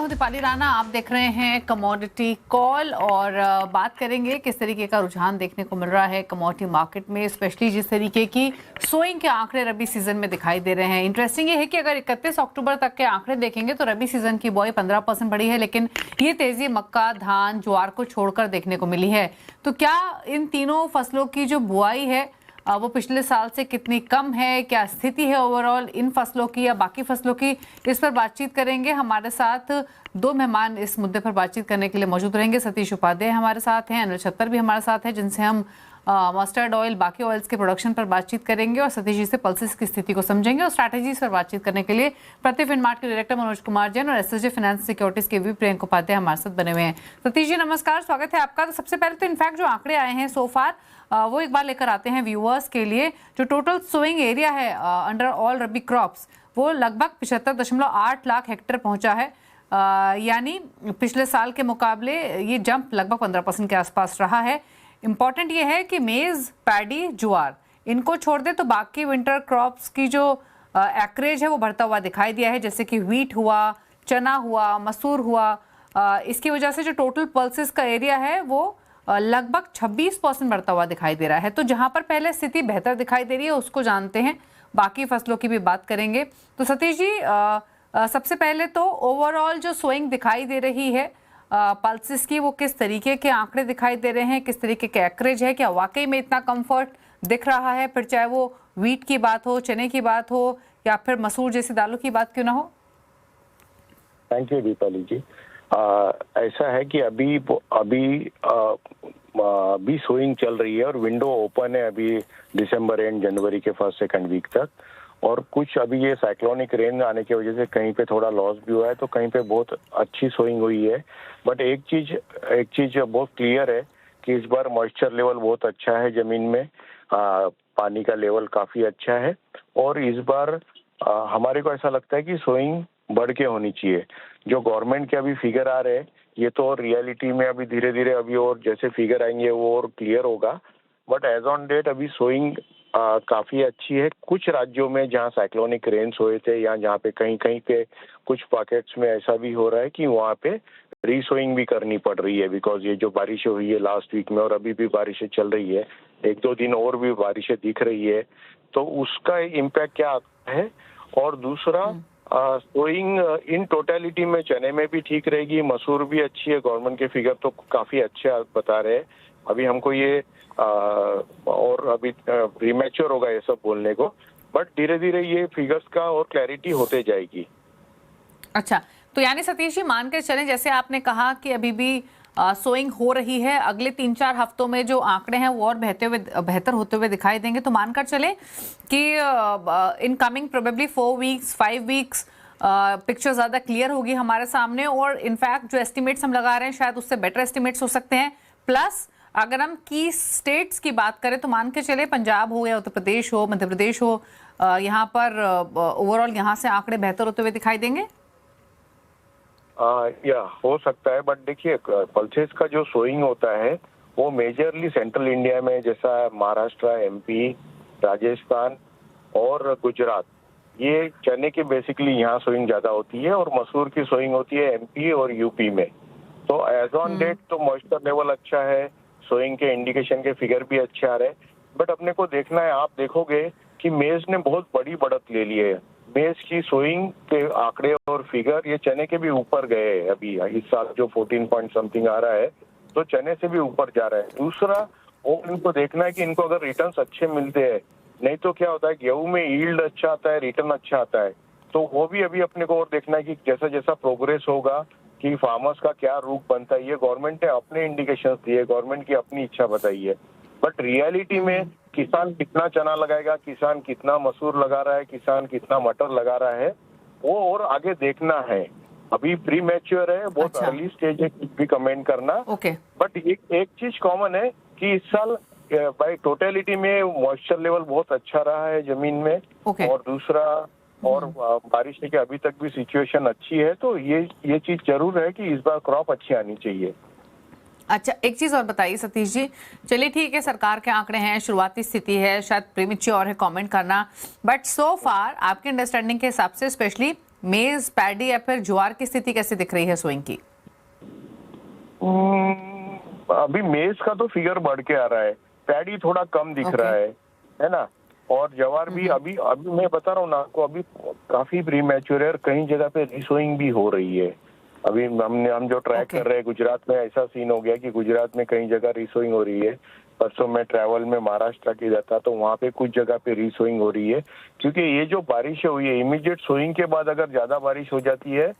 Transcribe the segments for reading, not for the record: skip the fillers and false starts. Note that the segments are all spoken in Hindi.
हूं दीपाली राणा, आप देख रहे हैं कमोडिटी कॉल और बात करेंगे किस तरीके का रुझान देखने को मिल रहा है कमोडिटी मार्केट में, स्पेशली जिस तरीके की सोइंग के आंकड़े रबी सीजन में दिखाई दे रहे हैं। इंटरेस्टिंग ये है कि अगर 31 अक्टूबर तक के आंकड़े देखेंगे तो रबी सीजन की बुआई 15% बढ़ी है, लेकिन ये तेजी मक्का, धान, ज्वार को छोड़कर देखने को मिली है। तो क्या इन तीनों फसलों की जो बुआई है वो पिछले साल से कितनी कम है, क्या स्थिति है ओवरऑल इन फसलों की या बाकी फसलों की, इस पर बातचीत करेंगे। हमारे साथ दो मेहमान इस मुद्दे पर बातचीत करने के लिए मौजूद रहेंगे। सतीश उपाध्याय हमारे साथ हैं, अनिल छत्तर भी हमारे साथ हैं, जिनसे हम मस्टर्ड ऑयल, बाकी ऑयल्स के प्रोडक्शन पर बातचीत करेंगे और सतीश जी से पल्सेस की स्थिति को समझेंगे और स्ट्रैटेजीज पर बातचीत करने के लिए प्रति फिनमार्ट के डायरेक्टर मनोज कुमार जैन और एसएसजे फाइनेंस सिक्योरिटीज के वी प्रियंक उपाध्याय हमारे साथ बने हुए हैं। सतीश जी नमस्कार, स्वागत है आपका। तो सबसे पहले तो इनफैक्ट जो आंकड़े आए हैं सो फार वो एक बार लेकर आते हैं व्यूअर्स के लिए। जो टोटल सोइंग एरिया है अंडर ऑल रबी क्रॉप्स वो लगभग 75.8 लाख हेक्टेयर पहुंचा है, यानी पिछले साल के मुकाबले ये जंप लगभग 15% के आसपास रहा है। इंपॉर्टेंट ये है कि मेज, पैडी, ज्वार इनको छोड़ दे तो बाकी विंटर क्रॉप्स की जो एक्रेज है वो बढ़ता हुआ दिखाई दिया है, जैसे कि व्हीट हुआ, चना हुआ, मसूर हुआ। इसकी वजह से जो टोटल पल्सेस का एरिया है वो लगभग 26% बढ़ता हुआ दिखाई दे रहा है। तो जहां पर पहले स्थिति बेहतर दिखाई दे रही है उसको जानते हैं, बाकी फसलों की भी बात करेंगे। तो सतीश जी सबसे पहले तो ओवरऑल जो सोइंग दिखाई दे रही है पल्सेस की, वो किस तरीके के आंकड़े दिखाई दे रहे हैं, किस तरीके के एक्रेज है, क्या वाकई में इतना कंफर्ट दिख रहा है, फिर चाहे वो व्हीट की बात हो, चने की बात हो या फिर मसूर जैसी दालों की बात क्यों ना हो। थैंक यू दीपाली जी। ऐसा है कि अभी सोइंग चल रही है और विंडो ओपन है अभी दिसंबर एंड जनवरी के फर्स्ट सेकंड वीक तक, और कुछ अभी ये साइक्लोनिक रेन आने की वजह से कहीं पे थोड़ा लॉस भी हुआ है तो कहीं पे बहुत अच्छी सोइंग हुई है। बट एक चीज बहुत क्लियर है कि इस बार मॉइस्चर लेवल बहुत अच्छा है जमीन में, पानी का लेवल काफी अच्छा है और इस बार हमारे को ऐसा लगता है कि सोइंग बढ़ के होनी चाहिए। जो गवर्नमेंट के अभी फिगर आ रहे हैं ये तो रियलिटी में अभी धीरे धीरे अभी और जैसे फिगर आएंगे वो और क्लियर होगा, बट एज ऑन डेट अभी सोइंग काफी अच्छी है। कुछ राज्यों में जहां साइक्लोनिक रेन्स हुए थे या जहां पे कहीं कहीं पे कुछ पॉकेट्स में ऐसा भी हो रहा है कि वहां पे रीसोइंग भी करनी पड़ रही है, बिकॉज ये जो बारिशें हुई है लास्ट वीक में और अभी भी बारिशें चल रही है, एक दो दिन और भी बारिशें दिख रही है, तो उसका इम्पैक्ट क्या आता है। और दूसरा सोइंग इन टोटलिटी में चने में भी ठीक रहेगी, मसूर भी अच्छी है, गवर्नमेंट के फिगर तो काफी अच्छे बता रहे हैं। अभी हमको ये और अभी प्रीमैच्योर होगा ये सब बोलने को, बट धीरे धीरे ये फिगर्स का और क्लैरिटी होते जाएगी। अच्छा, तो यानी सतीश जी मान कर चलें, जैसे आपने कहा कि अभी भी सोइंग हो रही है, अगले 3-4 हफ्तों में जो आंकड़े हैं वो और बेहतर होते हुए दिखाई देंगे, तो मानकर चले कि in coming probably 4 weeks 5 weeks picture ज़्यादा क्लियर होगी हमारे सामने और इनफैक्ट जो एस्टिमेट्स हम लगा रहे हैं शायद उससे बेटर एस्टिमेट्स हो सकते हैं। प्लस अगर हम की स्टेट्स की बात करें तो मान के चले पंजाब हो या उत्तर प्रदेश हो, मध्य प्रदेश हो, यहाँ पर ओवरऑल यहाँ से आंकड़े बेहतर होते हुए दिखाई देंगे। या हो सकता है, बट देखिए पल्सेस का जो सोइंग होता है वो मेजरली सेंट्रल इंडिया में, जैसा महाराष्ट्र, एमपी, राजस्थान और गुजरात, ये चने की बेसिकली यहाँ सोइंग ज्यादा होती है और मसूर की सोइंग होती है एमपी और यूपी में। तो एज ऑन डेट तो मॉइस्चर लेवल अच्छा है, सोइंग के इंडिकेशन के फिगर भी अच्छे आ रहे हैं, बट अपने को देखना है, आप देखोगे कि मेज ने बहुत बड़ी बढ़त ले ली है। मेज की सोइंग के आंकड़े और फिगर ये चने के भी ऊपर गए हैं अभी इस साल, जो 14 पॉइंट समथिंग आ रहा है तो चने से भी ऊपर जा रहा है। दूसरा और इनको देखना है कि इनको अगर रिटर्न्स अच्छे मिलते हैं, नहीं तो क्या होता है गेहूं में यील्ड अच्छा आता है, रिटर्न अच्छा आता है, तो वो भी अभी अपने को और देखना है कि जैसा जैसा प्रोग्रेस होगा कि फार्मर्स का क्या रूप बनता है। ये गवर्नमेंट ने अपने इंडिकेशंस दिए, गवर्नमेंट की अपनी इच्छा बताई है, बट रियलिटी में किसान कितना चना लगाएगा, किसान कितना मसूर लगा रहा है, किसान कितना मटर लगा रहा है, वो और आगे देखना है। अभी प्री मैच्योर है, बहुत अर्ली स्टेज है कुछ भी कमेंट करना। बट एक चीज कॉमन है कि इस साल बाय टोटलिटी में मॉइस्चर लेवल बहुत अच्छा रहा है जमीन में, और दूसरा और बारिश के अभी तक भी सिचुएशन अच्छी है, तो ये चीज जरूर है कि इस बार क्रॉप अच्छी आनी चाहिए। अच्छा, एक चीज और बताइए सतीश जी, चलिए ठीक है सरकार के आंकड़े हैं, शुरुआती स्थिति है, शायद प्रीमेच्योर है कमेंट करना, बट सो फार आपके अंडरस्टैंडिंग के हिसाब से स्पेशली मेज, पैडी या फिर ज्वार की स्थिति कैसे दिख रही है सोइंग की? अभी मेज का तो फिगर बढ़ के आ रहा है, पैडी थोड़ा कम दिख रहा है ना। और जवार भी अभी अभी मैं बता रहा हूँ ना आपको, अभी काफी प्री मैच्योर है और कई जगह पे रिसोइंग भी हो रही है। अभी हम जो ट्रैक कर रहे हैं, गुजरात में ऐसा सीन हो गया कि गुजरात में कई जगह रिसोइंग हो रही है। परसों मैं ट्रैवल में महाराष्ट्र की जाता तो वहाँ पे कुछ जगह पे रिसोइंग हो रही है, क्योंकि ये जो बारिश हुई है इमीडिएट सोइंग के बाद अगर ज्यादा बारिश हो जाती है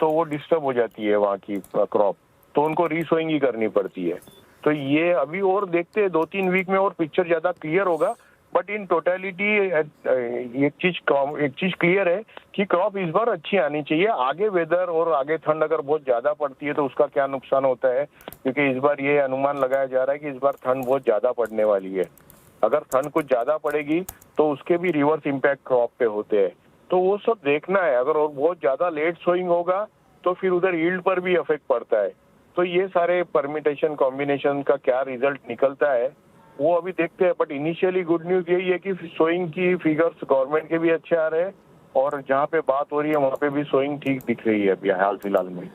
तो वो डिस्टर्ब हो जाती है वहाँ की क्रॉप, तो उनको रिसोइंग ही करनी पड़ती है। तो ये अभी और देखते हैं 2-3 वीक में और पिक्चर ज्यादा क्लियर होगा। बट इन टोटलिटी एक चीज क्लियर है कि क्रॉप इस बार अच्छी आनी चाहिए। आगे वेदर और आगे ठंड अगर बहुत ज्यादा पड़ती है तो उसका क्या नुकसान होता है, क्योंकि इस बार ये अनुमान लगाया जा रहा है कि इस बार ठंड बहुत ज्यादा पड़ने वाली है। अगर ठंड कुछ ज्यादा पड़ेगी तो उसके भी रिवर्स इम्पैक्ट क्रॉप पे होते हैं, तो वो सब देखना है। अगर और बहुत ज्यादा लेट सोइंग होगा तो फिर उधर यील्ड पर भी इफेक्ट पड़ता है। तो ये सारे परमिटेशन कॉम्बिनेशन का क्या रिजल्ट निकलता है वो अभी देखते हैं। बट इनिशियली गुड न्यूज यही है कि सोइंग की फिगर्स गवर्नमेंट के भी अच्छे आ रहे हैं और जहाँ पे बात हो रही है वहाँ पे भी सोइंग ठीक दिख रही है अभी हाल फिलहाल में।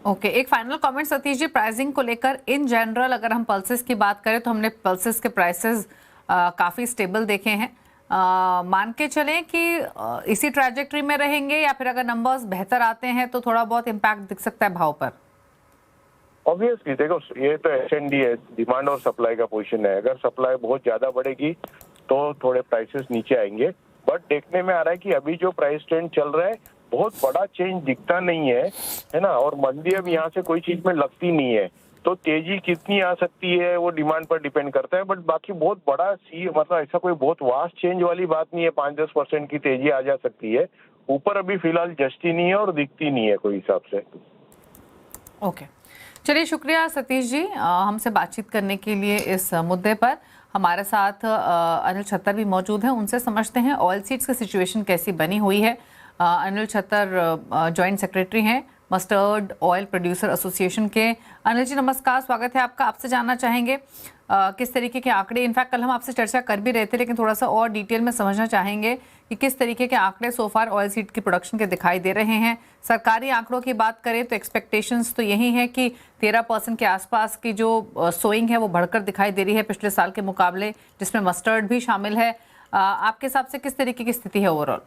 ओके, एक final comment Satish ji, pricing को लेकर इन जनरल अगर हम पल्सेस की बात करें तो हमने पल्सेस के प्राइसेस काफ़ी स्टेबल देखे हैं। मान के चलें कि इसी ट्रैजेक्टरी में रहेंगे या फिर अगर नंबर्स बेहतर आते हैं तो थोड़ा बहुत इम्पैक्ट दिख सकता है भाव पर? ऑब्वियसली देखो, ये तो एसएनडी है, डिमांड और सप्लाई का पोजीशन है। अगर सप्लाई बहुत ज्यादा बढ़ेगी तो थोड़े प्राइसेस नीचे आएंगे। बट देखने में आ रहा है कि अभी जो प्राइस ट्रेंड चल रहा है बहुत बड़ा चेंज दिखता नहीं है ना। और मंदी अब यहाँ से कोई चीज में लगती नहीं है, तो तेजी कितनी आ सकती है वो डिमांड पर डिपेंड करता है। बट बाकी बहुत बड़ा मतलब ऐसा कोई बहुत वास्ट चेंज वाली बात नहीं है। 5-10% की तेजी आ जा सकती है। ऊपर अभी फिलहाल जस्ती नहीं है और दिखती नहीं है कोई हिसाब से। ओके, चलिए शुक्रिया सतीश जी हमसे बातचीत करने के लिए इस मुद्दे पर। हमारे साथ अनिल छत्तर भी मौजूद हैं, उनसे समझते हैं ऑयल सीड्स की सिचुएशन कैसी बनी हुई है। अनिल छत्तर जॉइंट सेक्रेटरी हैं मस्टर्ड ऑयल प्रोड्यूसर एसोसिएशन के। अनिल जी नमस्कार, स्वागत है आपका। आपसे जानना चाहेंगे किस तरीके के आंकड़े, इनफैक्ट कल हम आपसे चर्चा कर भी रहे थे लेकिन थोड़ा सा और डिटेल में समझना चाहेंगे कि किस तरीके के आंकड़े सोफार ऑयल सीड की प्रोडक्शन के दिखाई दे रहे हैं। सरकारी आंकड़ों की बात करें तो एक्सपेक्टेशंस तो यही है कि 13% के आसपास की जो सोइंग है वो बढ़कर दिखाई दे रही है पिछले साल के मुकाबले, जिसमें मस्टर्ड भी शामिल है। आपके हिसाब से किस तरीके की स्थिति है ओवरऑल?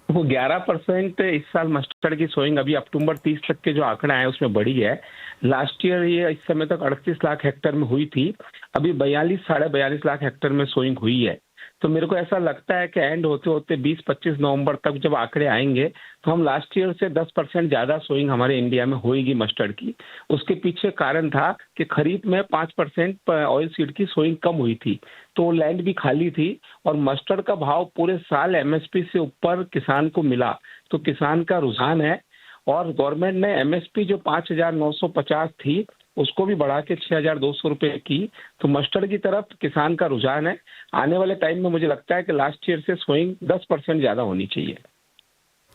वो 11% इस साल मस्टर्ड की सोइंग अभी अक्टूबर 30 तक के जो आंकड़ा है उसमें बढ़ी है। लास्ट ईयर ये इस समय तक 38 लाख हेक्टेयर में हुई थी, अभी 42-42.5 लाख हेक्टेयर में सोइंग हुई है। तो मेरे को ऐसा लगता है कि एंड होते होते 20-25 नवंबर तक जब आंकड़े आएंगे तो हम लास्ट ईयर से 10% ज्यादा सोइंग हमारे इंडिया में होगी मस्टर्ड की। उसके पीछे कारण था कि खरीफ में 5% ऑयल सीड की सोइंग कम हुई थी, तो लैंड भी खाली थी और मस्टर्ड का भाव पूरे साल एमएसपी से ऊपर किसान को मिला। तो किसान का रुझान है और गवर्नमेंट ने एमएसपी जो 5,950 थी उसको भी बढ़ा के 6,200 रुपए की। तो मस्टर्ड की तरफ किसान का रुझान है। आने वाले टाइम में मुझे लगता है कि लास्ट ईयर से सोइंग 10% ज्यादा होनी चाहिए।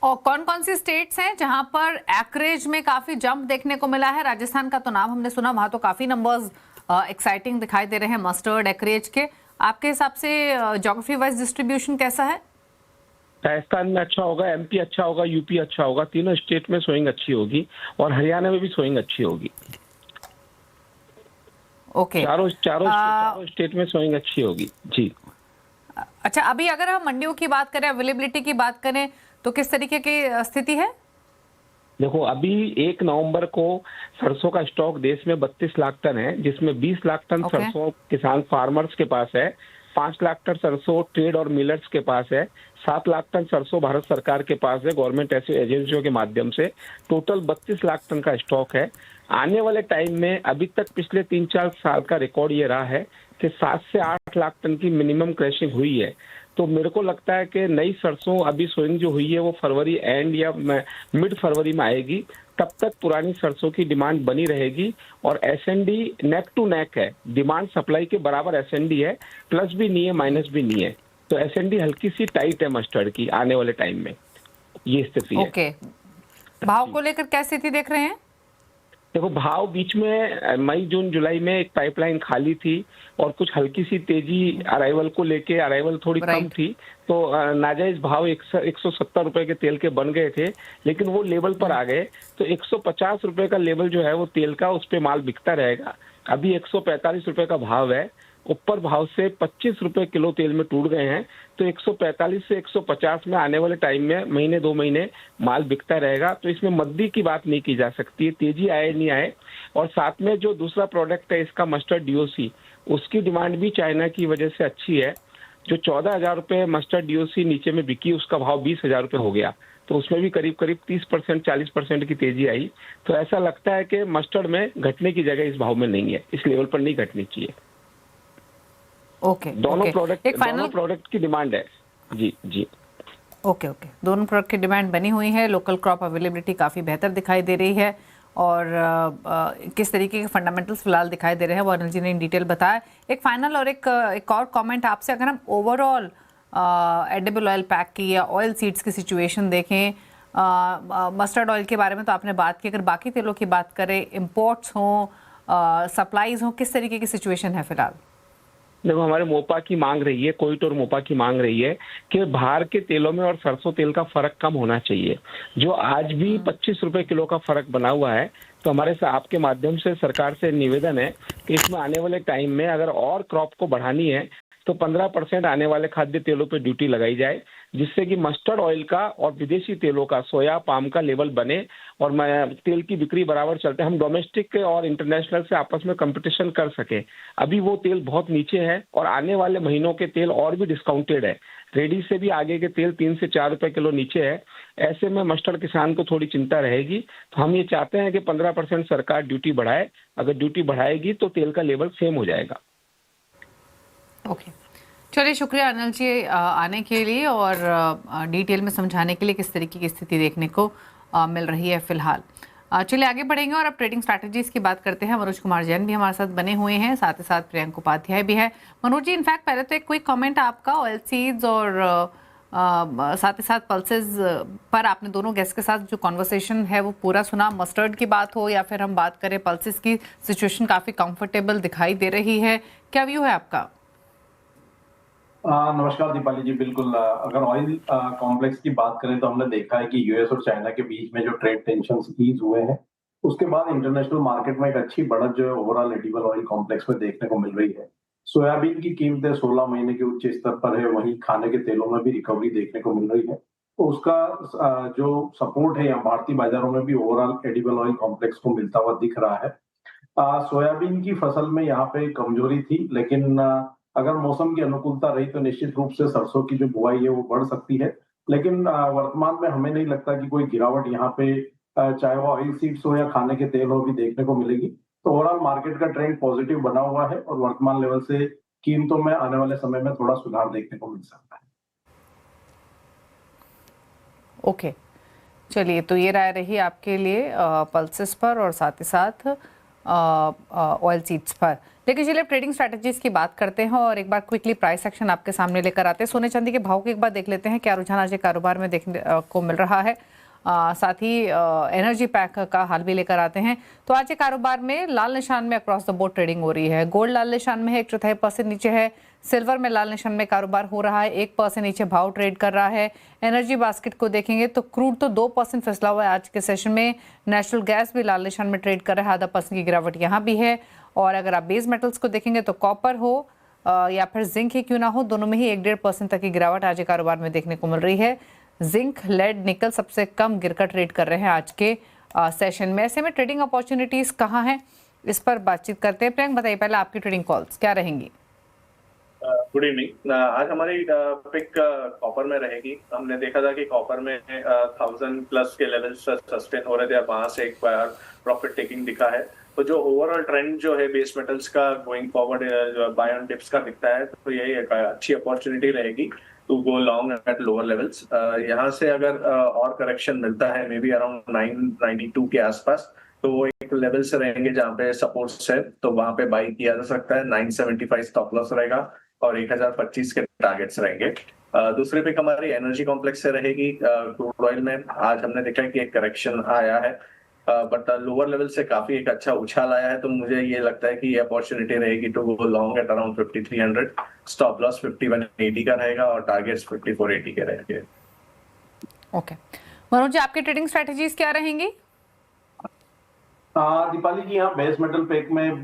और कौन कौन सी स्टेट्स हैं जहां पर एक्रेज में काफी जंप देखने को मिला है? राजस्थान का तो नाम हमने सुना, वहां तो काफी नंबर्स एक्साइटिंग दिखाई दे रहे हैं मस्टर्ड एक्रेज के। आपके हिसाब से ज्योग्राफी वाइज डिस्ट्रीब्यूशन कैसा है? राजस्थान में अच्छा होगा, एमपी अच्छा होगा, यूपी अच्छा होगा, तीनों स्टेट में सोइंग अच्छी होगी और हरियाणा में भी सोइंग अच्छी होगी। ओके, चारों स्टेट में सोइंग अच्छी होगी जी। अच्छा, अभी अगर हम मंडियों की बात करें, अवेलेबिलिटी की बात करें तो किस तरीके की स्थिति है? देखो अभी 1 नवंबर को सरसों का स्टॉक देश में 32 लाख टन है, जिसमें 20 लाख टन सरसों किसान फार्मर्स के पास है, 5 लाख टन सरसों ट्रेड और मिलर्स के पास है, 7 लाख टन सरसों भारत सरकार के पास है गवर्नमेंट ऐसे एजेंसियों के माध्यम से। टोटल 32 लाख टन का स्टॉक है। आने वाले टाइम में अभी तक पिछले 3-4 साल का रिकॉर्ड ये रहा है कि 7 से 8 लाख टन की मिनिमम क्रैशिंग हुई है। तो मेरे को लगता है कि नई सरसों अभी सोइंग जो हुई है वो फरवरी एंड या मिड फरवरी में आएगी। तब तक पुरानी सरसों की डिमांड बनी रहेगी और एसएनडी नेक टू नेक है, डिमांड सप्लाई के बराबर एसएनडी है, प्लस भी नहीं है माइनस भी नहीं है। तो एसएनडी हल्की सी टाइट है मस्टर्ड की आने वाले टाइम में, ये स्थिति है। ओके, भाव को लेकर क्या स्थिति देख रहे हैं? देखो भाव बीच में मई जून जुलाई में एक पाइपलाइन खाली थी और कुछ हल्की सी तेजी अराइवल को लेके, अराइवल थोड़ी कम थी, तो नाजायज भाव 170 रुपए के तेल के बन गए थे, लेकिन वो लेवल पर आ गए। तो 150 रुपए का लेवल जो है वो तेल का, उस पे माल बिकता रहेगा। अभी 145 रुपए का भाव है, ऊपर भाव से 25 रुपए किलो तेल में टूट गए हैं। तो 145 से 150 में आने वाले टाइम में महीने 2 महीने माल बिकता रहेगा। तो इसमें मद्दी की बात नहीं की जा सकती, तेजी आए नहीं आए। और साथ में जो दूसरा प्रोडक्ट है इसका मस्टर्ड डीओसी, उसकी डिमांड भी चाइना की वजह से अच्छी है। जो 14,000 रुपए मस्टर्ड डीओसी नीचे में बिकी, उसका भाव 20,000 रुपए हो गया। तो उसमें भी करीब करीब 30% 40% की तेजी आई। तो ऐसा लगता है कि मस्टर्ड में घटने की जगह इस भाव में नहीं है, इस लेवल पर नहीं घटनी चाहिए। ओके, दोनों फाइनल प्रोडक्ट की डिमांड है। जी जी, ओके, दोनों प्रोडक्ट की डिमांड बनी हुई है। लोकल क्रॉप अवेलेबिलिटी काफ़ी बेहतर दिखाई दे रही है और किस तरीके के फंडामेंटल्स फिलहाल दिखाई दे रहे हैं वो अनिल जी ने इन डिटेल बताया। एक फाइनल और एक और कमेंट आपसे, अगर हम ओवरऑल एडिबल ऑयल पैक की या ऑयल सीड्स की सिचुएशन देखें, मस्टर्ड ऑयल के बारे में तो आपने बात की, अगर बाकी तेलों की बात करें, इम्पोर्ट्स हों, सप्लाईज हों, किस तरीके की सिचुएशन है फिलहाल? देखो हमारे मोपा की मांग रही है, कोईट और मोपा की मांग रही है कि बाहर के तेलों में और सरसों तेल का फर्क कम होना चाहिए। जो आज भी 25 रुपए किलो का फर्क बना हुआ है, तो हमारे से आपके माध्यम से सरकार से निवेदन है कि इसमें आने वाले टाइम में अगर और क्रॉप को बढ़ानी है तो 15% आने वाले खाद्य तेलों पे ड्यूटी लगाई जाए, जिससे कि मस्टर्ड ऑयल का और विदेशी तेलों का, सोया पाम का लेवल बने और तेल की बिक्री बराबर चलते, हम डोमेस्टिक और इंटरनेशनल से आपस में कंपटीशन कर सके। अभी वो तेल बहुत नीचे है और आने वाले महीनों के तेल और भी डिस्काउंटेड है। रेडी से भी आगे के तेल 3 से 4 रुपए किलो नीचे है। ऐसे में मस्टर्ड किसान को थोड़ी चिंता रहेगी। तो हम ये चाहते हैं कि 15% सरकार ड्यूटी बढ़ाए। अगर ड्यूटी बढ़ाएगी तो तेल का लेवल सेम हो जाएगा। ओके, चलिए, शुक्रिया अनिल जी आने के लिए और डिटेल में समझाने के लिए किस तरीके की स्थिति देखने को मिल रही है फिलहाल। चलिए आगे बढ़ेंगे और अब ट्रेडिंग स्ट्रैटेजीज की बात करते हैं। मनोज कुमार जैन भी हमारे साथ बने हुए हैं, साथ ही साथ प्रियंक उपाध्याय भी है। मनोज जी, इनफैक्ट पहले तो एक क्विक कमेंट आपका ऑयल सीड्स और साथ ही साथ पल्सेस पर, आपने दोनों गेस्ट के साथ जो कॉन्वर्सेशन है वो पूरा सुना। मस्टर्ड की बात हो या फिर हम बात करें पल्सेस की, सिचुएशन काफ़ी कंफर्टेबल दिखाई दे रही है। क्या व्यू है आपका? नमस्कार दीपाली जी, बिल्कुल। अगर ऑयल कॉम्प्लेक्स की बात करें तो हमने देखा है कि यूएस और चाइना के बीच में जो ट्रेड टेंशन ईज हुए हैं, उसके बाद इंटरनेशनल मार्केट में एक अच्छी बढ़त जो है ओवरऑल एडिबल ऑयल कॉम्प्लेक्स में देखने को मिल रही है। सोयाबीन की कीमतें 16 महीने के उच्च स्तर पर है, वहीं खाने के तेलों में भी रिकवरी देखने को मिल रही है। तो उसका जो सपोर्ट है या भारतीय बाजारों में भी ओवरऑल एडिबल ऑयल कॉम्प्लेक्स को मिलता हुआ दिख रहा है। सोयाबीन की फसल में यहाँ पे कमजोरी थी, लेकिन अगर मौसम की अनुकूलता रही तो निश्चित रूप से सरसों की जो बुआई है वो बढ़ सकती है। लेकिन वर्तमान में हमें नहीं लगता कि कोई गिरावट यहाँ पे चाहे वो ऑयल सीड्स हो या खाने के तेल हो भी देखने को मिलेगी। तो ओवरऑल मार्केट का ट्रेंड पॉजिटिव बना हुआ है और वर्तमान लेवल से कीमतों में आने वाले समय में थोड़ा सुधार देखने को मिल सकता है। ओके, चलिए, तो ये राय रही आपके लिए पल्सेस पर और साथ ही साथ ऑयल सीड्स पर। लेकिन चलिए ट्रेडिंग स्ट्रैटेजीज की बात करते हैं और एक बार क्विकली प्राइस एक्शन आपके सामने लेकर आते हैं। सोने चांदी के भाव को एक बार देख लेते हैं, क्या रुझान आज कारोबार में देखने को मिल रहा है। साथ ही एनर्जी पैक का हाल भी लेकर आते हैं। तो आज के कारोबार में लाल निशान में अक्रॉस द बोर्ड ट्रेडिंग हो रही है। गोल्ड लाल निशान में है, 1/4% नीचे है। सिल्वर में लाल निशान में कारोबार हो रहा है, 1% नीचे भाव ट्रेड कर रहा है। एनर्जी बास्केट को देखेंगे तो क्रूड तो 2% फिसला हुआ है आज के सेशन में। नेचुरल गैस भी लाल निशान में ट्रेड कर रहा है, 0.5% की गिरावट यहाँ भी है। और अगर आप बेस मेटल्स को देखेंगे तो कॉपर हो या फिर जिंक ही क्यों ना हो, दोनों में ही 1-1.5% तक की गिरावट आज के कारोबार में देखने को मिल रही है। जिंक, लेड, निकल सबसे कम गिरकर ट्रेड कर रहे हैं आज के सेशन में। ऐसे में ट्रेडिंग अपॉर्चुनिटीज कहाँ हैं, इस पर बातचीत करते हैं। प्रियंक, बताइए पहले आपकी ट्रेडिंग कॉल्स क्या रहेंगी? Good evening. आज हमारी पिक कॉपर में रहेगी। हमने देखा था कि कॉपर में 1000+ के लेवल सस्टेन हो रहे थे, अब वहां से एक बार प्रॉफिट टेकिंग दिखा है। तो जो ओवरऑल ट्रेंड जो है बेस मेटल्स का going forward buy on dips का दिखता है, तो यही एक अच्छी अपॉर्चुनिटी रहेगी to go long at lower levels. यहाँ से अगर और करेक्शन मिलता है मे बी अराउंड 992 के आसपास, तो वो एक लेवल से रहेंगे जहाँ पे सपोर्ट्स है, तो वहां पे बाई किया जा सकता है। 975 स्टॉप लॉस रहेगा और 1025 के टारगेट्स रहेंगे। दूसरी पिक हमारी एनर्जी कॉम्प्लेक्स से रहेगी। क्रूड ऑयल में आज हमने देखा कि एक करेक्शन आया है बट लोअर लेवल से काफी एक अच्छा उछाल आया है, तो मुझे ये लगता है कि ये अपॉर्चुनिटी रहेगी to go long at around 5300। Stop loss 5180 का रहेगा और टारगेट्स 5480 के रहेंगे। ओके मनोज जी, आपकी ट्रेडिंग स्ट्रेटजीज क्या रहेंगी? दीपाली जी, यहाँ बेस मेटल पैक में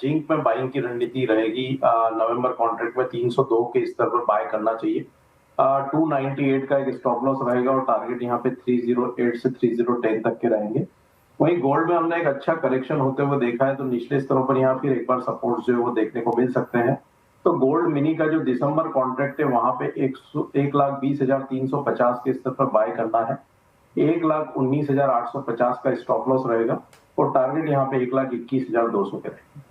जिंक में बाइंग की रणनीति रहेगी। नवंबर कॉन्ट्रैक्ट में 302 के स्तर पर बाय करना चाहिए। 298 का एक स्टॉप लॉस रहेगा और टारगेट यहाँ पे 308 से 3010 तक के रहेंगे। वहीं गोल्ड में हमने एक अच्छा करेक्शन होते हुए देखा है, तो निचले स्तरों पर यहाँ फिर एक बार सपोर्ट जो है वो देखने को मिल सकते हैं। तो गोल्ड मिनी का जो दिसंबर कॉन्ट्रैक्ट है वहां पे 1,20,350 के स्तर पर बाय करना है। 1,19,850 का स्टॉप लॉस रहेगा और टारगेट यहाँ पे 1,21,200 के रहेगा।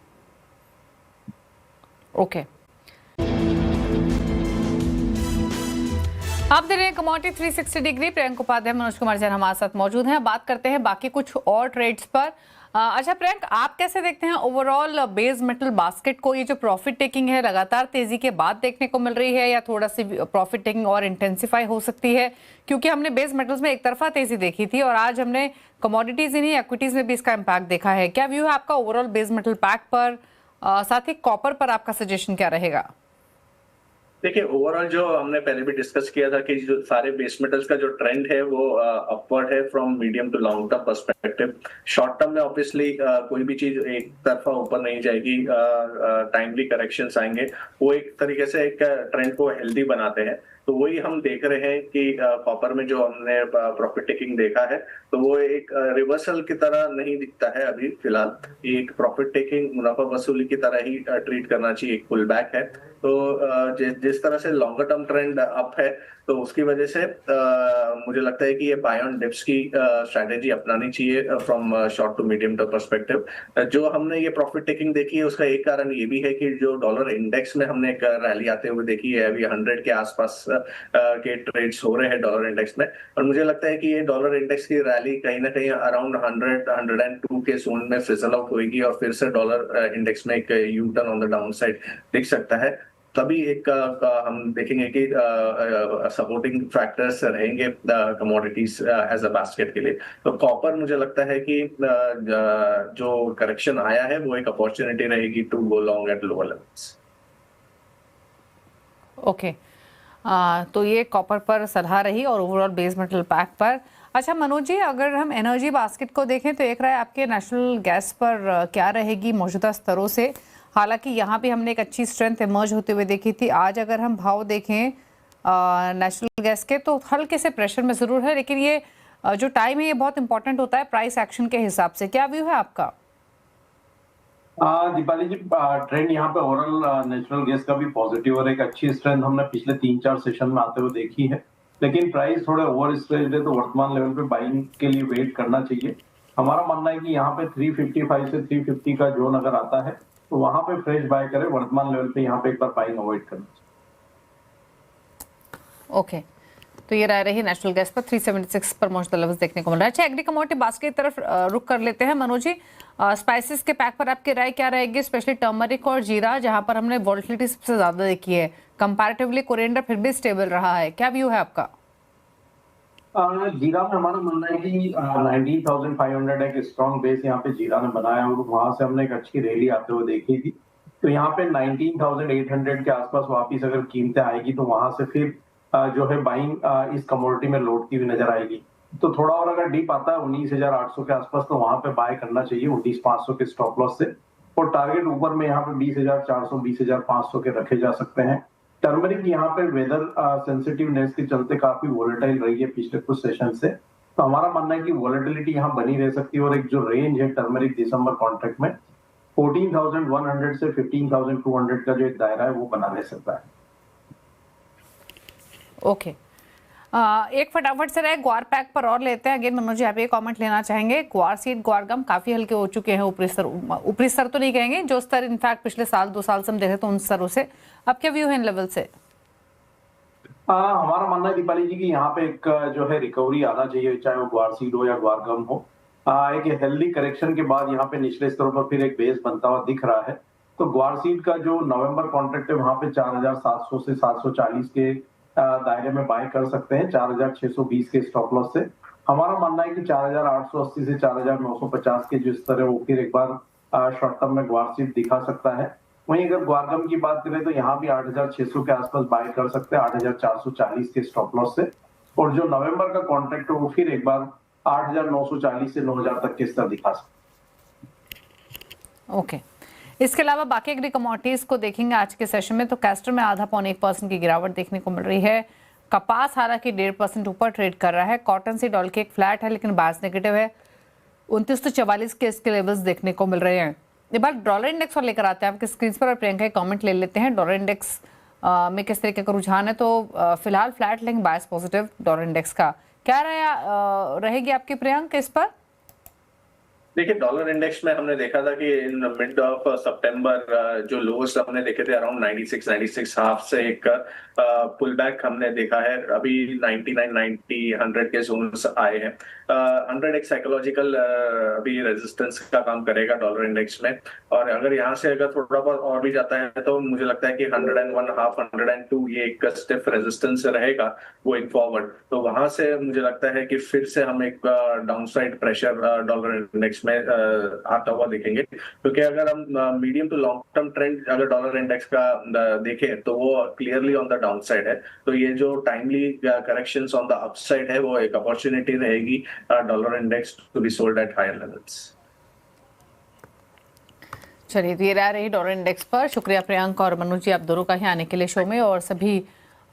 ओके, आप दे रहे हैं कमोडिटी 360 डिग्री। प्रियंक उपाध्याय, मनोज कुमार जैन हमारे साथ मौजूद हैं। बात करते हैं बाकी कुछ और ट्रेड्स पर। अच्छा प्रियंक, आप कैसे देखते हैं ओवरऑल बेस मेटल बास्केट को? ये जो प्रॉफिट टेकिंग है लगातार तेजी के बाद देखने को मिल रही है, या थोड़ा सी प्रॉफिट टेकिंग और इंटेंसिफाई हो सकती है? क्योंकि हमने बेस मेटल्स में एक तरफा तेजी देखी थी और आज हमने कमोडिटीज इन्हीं इक्विटीज में भी इसका इम्पैक्ट देखा है। क्या व्यू है आपका ओवरऑल बेस मेटल पैक पर? साथ ही कॉपर पर आपका सजेशन क्या रहेगा? देखिए, ओवरऑल जो हमने पहले भी डिस्कस किया था कि जो सारे बेस मेटल्स का जो ट्रेंड है वो अपवर्ड है from medium to long term perspective. Short term में ऑब्वियसली कोई भी चीज एक तरफा ऊपर नहीं जाएगी, टाइमली करेक्शंस आएंगे, वो एक तरीके से एक ट्रेंड को हेल्दी बनाते हैं। तो वही हम देख रहे हैं कि कॉपर में जो हमने प्रॉफिट टेकिंग देखा है, तो वो एक रिवर्सल की तरह नहीं दिखता है अभी फिलहाल। एक प्रॉफिट टेकिंग मुनाफा वसूली की तरह ही ट्रीट करना चाहिए, एक पुल बैक है। तो जिस तरह से लॉन्गर टर्म ट्रेंड अप है, तो उसकी वजह से मुझे लगता है कि ये बाय ऑन डिप्स की स्ट्रैटेजी अपनानी चाहिए from short to medium term perspective. जो हमने ये प्रॉफिट टेकिंग देखी है उसका एक कारण ये भी है कि जो डॉलर इंडेक्स में हमने एक रैली आते हुए देखी है, अभी 100 के आसपास के ट्रेड्स हो रहे हैं डॉलर इंडेक्स में, और मुझे लगता है कि ये डॉलर इंडेक्स की रैली कहीं ना कहीं अराउंड 100-102 के जोन में फिजल आउट होगी और फिर से डॉलर इंडेक्स में एक U turn on the down side दिख सकता है। तभी एक हम देखेंगे कि सपोर्टिंग फैक्टर्स रहेंगे कमोडिटीज एज अ बास्केट के लिए। तो कॉपर मुझे लगता है कि जो करेक्शन आया है वो एक अपॉर्चुनिटी रहेगी to go long at lower levels. Okay, तो ये कॉपर पर सलाह रही और ओवरऑल बेस मेटल पैक पर। अच्छा मनोज जी, अगर हम एनर्जी बास्केट को देखें तो एक राय आपके नेशनल गैस पर क्या रहेगी मौजूदा स्तरों से? हालांकि यहाँ भी हमने एक अच्छी स्ट्रेंथ इमर्ज होते हुए देखी थी। आज अगर हम भाव देखें नेशनल गैस के तो हल्के से प्रेशर में ज़रूर है, लेकिन ये जो टाइम है ये बहुत इंपॉर्टेंट होता है प्राइस एक्शन के हिसाब से। क्या व्यू है आपका? दीपाली जी, ट्रेंड यहाँ पे ओवरऑल नेचुरल गैस का भी पॉजिटिव और एक अच्छी स्ट्रेंथ हमने पिछले 3-4 सेशन में आते हुए देखी है, लेकिन प्राइस थोड़े ओवर स्ट्रेच्ड है, तो वर्तमान लेवल पे बाइंग के लिए वेट करना चाहिए। हमारा मानना है कि यहाँ पे 355 से 350 का जोन अगर आता है तो वहां पे फ्रेश बाय करें। वर्तमान लेवल पे यहाँ पे एक बार बाइंग अवॉइड करना चाहिए। ओके, तो ये राय रही नेशनल गैस पर 376 पर मौजूदा लेवल्स देखने को मिल रहा है। अच्छा, एग्री कमोडिटी बास्केट की तरफ रुक कर लेते हैं। मनोज जी, स्पाइसेस के पैक पर आपकी राय क्या रहेगी, स्पेशली टर्मरिक और जीरा जहां पर हमने वॉलेटिलिटी सबसे ज्यादा देखी है? कंपैरेटिवली कोरिएंडर फिर भी स्टेबल रहा है, क्या व्यू है आपका? जीरा में हमारा मानना है कि 19,500 एक स्ट्रॉन्ग बेस यहाँ पे जीरा ने बनाया और वहां से हमने एक अच्छी रैली आते हुए देखी थी। तो यहाँ पे 19,800 के आसपास वापिस अगर कीमतें आएगी तो वहां से फिर जो है बाइंग इस कमोडिटी में लौटती हुई नजर आएगी। तो थोड़ा और अगर डीप आता है 19,800 के आसपास तो वहां पे बाय करना चाहिए 19,500 के स्टॉप लॉस से, और टारगेट ऊपर में यहाँ पे 20,400 20,500 के रखे जा सकते हैं। टर्मरिक यहाँ पे वेदर सेंसिटिवनेस के चलते काफी वोलेटाइल रही है पिछले कुछ सेशन से, तो हमारा मानना है कि वोलेटिलिटी यहाँ बनी रह सकती है और एक जो रेंज है टर्मरिक दिसंबर कॉन्ट्रैक्ट में 14,100 से 15,200 का जो एक दायरा है वो बना रह सकता है। ओके, एक फटाफट से रहे ग्वार पैक पर और लेते हैं। अगेन मनोज जी, आप ये कमेंट लेना चाहेंगे? ग्वार सीड ग्वार गम काफी हल्के हो चुके हैं, ऊपरी स्तर तो नहीं कहेंगे, जो स्तर इनफैक्ट पिछले साल 2 साल से हम देखे तो उन स्तरों से। अब क्या व्यू है इन लेवल से? हमारा मानना है दीपाली जी की यहाँ पे एक जो है रिकवरी आना चाहिए, चाहे वो ग्वार सीड हो या ग्वार गम हो। एक हेल्दी करेक्शन के बाद यहाँ पे निचले स्तरों पर फिर एक बेस बनता हुआ दिख रहा है। तो ग्वार सीड का जो नवंबर कॉन्ट्रैक्ट है वहां पे 4,700 से 740 के दायरे में बाय कर सकते हैं, 4,620 के स्टॉप लॉस से। हमारा मानना है कि 4,880 से 4,950 के जिस तरह वो फिर एक बार शॉर्ट टर्म में ग्वारसीप दिखा सकता है। वहीं अगर ग्वारगम की बात करें तो यहाँ भी 8,600 के आसपास बाय कर सकते हैं 8,440 के स्टॉप लॉस से, और जो नवंबर का कॉन्ट्रैक्ट है वो फिर एक बार 8,940 से 9,000 तक के स्तर दिखा सकते हैं। ओके, इसके अलावा बाकी एग्री कमोडिटीज को देखेंगे आज के सेशन में, तो कैस्टर में आधा पौने 1% की गिरावट देखने को मिल रही है। कपास हालांकि 1.5% ऊपर ट्रेड कर रहा है। Cotton seed oil cake flat है लेकिन बायस नेगेटिव है। 2944 के इसके लेवल्स देखने को मिल रहे हैं। ये बार डॉलर इंडेक्स और लेकर आते हैं आपके स्क्रीन पर और प्रियंका कमेंट ले लेते हैं। डॉलर इंडेक्स में किस तरीके का रुझान है, तो फिलहाल फ्लैट लेकिन बायस पॉजिटिव डॉलर इंडेक्स का। क्या रहेगी आपकी प्रियंका इस पर? देखिए, डॉलर इंडेक्स में हमने देखा था कि इन मिड ऑफ सितंबर जो लोस्ट हमने देखे थे अराउंड 96 हाफ से एक पुल बैक हमने देखा है। अभी 99, 90, 100 के जोन्स आए हैं। 100 एक साइकोलॉजिकल अभी रेजिस्टेंस का काम करेगा डॉलर इंडेक्स में, और अगर यहाँ से अगर थोड़ा बहुत और भी जाता है तो मुझे लगता है कि 101 हाफ 102 ये एक स्टिफ रेजिस्टेंस रहेगा गोइंग फॉरवर्ड। तो वहां से मुझे लगता है कि फिर से हम एक डाउनसाइड प्रेशर डॉलर इंडेक्स में आता हुआ देखेंगे, क्योंकि अगर हम medium to long term trend अगर डॉलर इंडेक्स का देखें तो वो क्लियरली ऑन द डाउनसाइड है। तो ये जो timely corrections on the upside है वो एक अपॉर्चुनिटी रहेगी dollar index to be sold at higher levels. चलिए, तो ये रही डॉलर इंडेक्स पर। शुक्रिया प्रियंका और मनोज जी, आप दोनों का ही आने के लिए शो में और सभी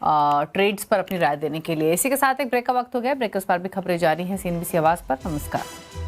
ट्रेड्स पर अपनी राय देने के लिए। इसी के साथ एक ब्रेक का वक्त हो गया। ब्रेक के उस पर भी खबरें जारी हैं CNBC आवाज पर। नमस्कार।